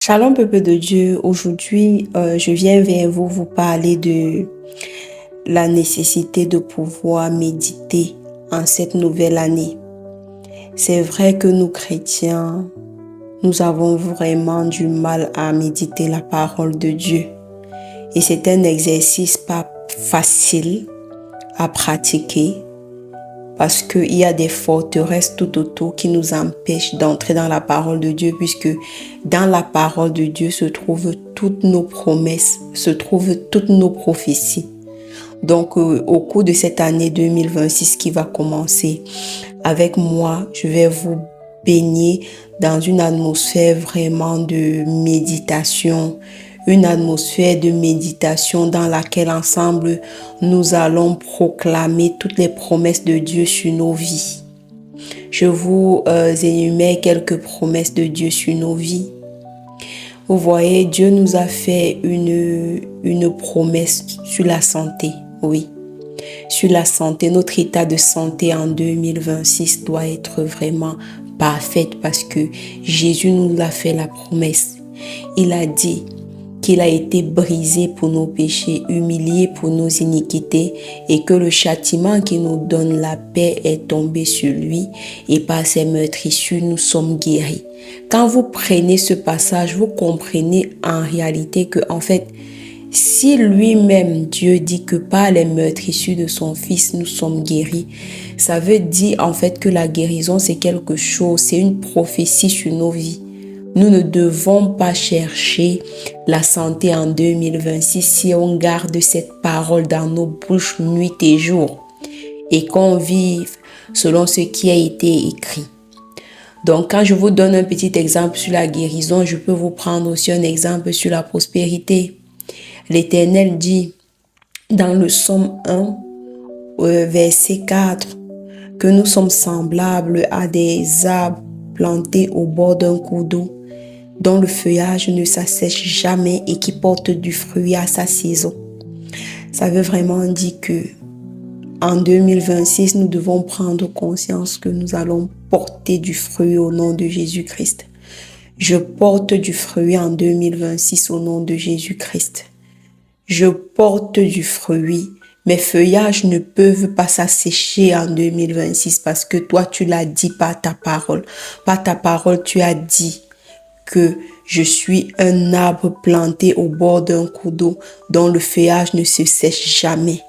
Shalom peuple de Dieu, aujourd'hui je viens vers vous parler de la nécessité de pouvoir méditer en cette nouvelle année. C'est vrai que nous chrétiens, nous avons vraiment du mal à méditer la parole de Dieu. Et c'est un exercice pas facile à pratiquer parce qu'il y a des forteresses tout autour qui nous empêchent d'entrer dans la parole de Dieu, puisque dans la parole de Dieu se trouvent toutes nos promesses, se trouvent toutes nos prophéties. Donc, au cours de cette année 2026 qui va commencer, avec moi, je vais vous baigner dans une atmosphère vraiment de méditation, une atmosphère de méditation dans laquelle ensemble nous allons proclamer toutes les promesses de Dieu sur nos vies. Je vous énumère quelques promesses de Dieu sur nos vies. Vous voyez, Dieu nous a fait une promesse sur la santé, oui. Sur la santé, notre état de santé en 2026 doit être vraiment parfait parce que Jésus nous a fait la promesse. Il a dit qu'il a été brisé pour nos péchés, humilié pour nos iniquités et que le châtiment qui nous donne la paix est tombé sur lui et par ses meurtrissures nous sommes guéris. Quand vous prenez ce passage, vous comprenez en réalité que en fait, si lui-même, Dieu dit que par les meurtrissures de son Fils, nous sommes guéris, ça veut dire en fait que la guérison, c'est quelque chose, c'est une prophétie sur nos vies. Nous ne devons pas chercher la santé en 2026 si on garde cette parole dans nos bouches nuit et jour et qu'on vive selon ce qui a été écrit. Donc, quand je vous donne un petit exemple sur la guérison, je peux vous prendre aussi un exemple sur la prospérité. L'Éternel dit dans le Psaume 1, verset 4, que nous sommes semblables à des arbres plantés au bord d'un cours d'eau, dont le feuillage ne s'assèche jamais et qui porte du fruit à sa saison. Ça veut vraiment dire que en 2026, nous devons prendre conscience que nous allons porter du fruit au nom de Jésus-Christ. Je porte du fruit en 2026 au nom de Jésus-Christ. Je porte du fruit. Mes feuillages ne peuvent pas s'assécher en 2026 parce que toi, tu l'as dit par ta parole. Par ta parole, tu as dit que je suis un arbre planté au bord d'un cours d'eau dont le feuillage ne se sèche jamais.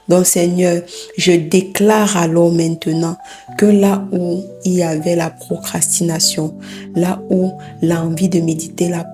Donc Seigneur, je déclare alors maintenant que là où il y avait la procrastination, là où l'envie de méditer la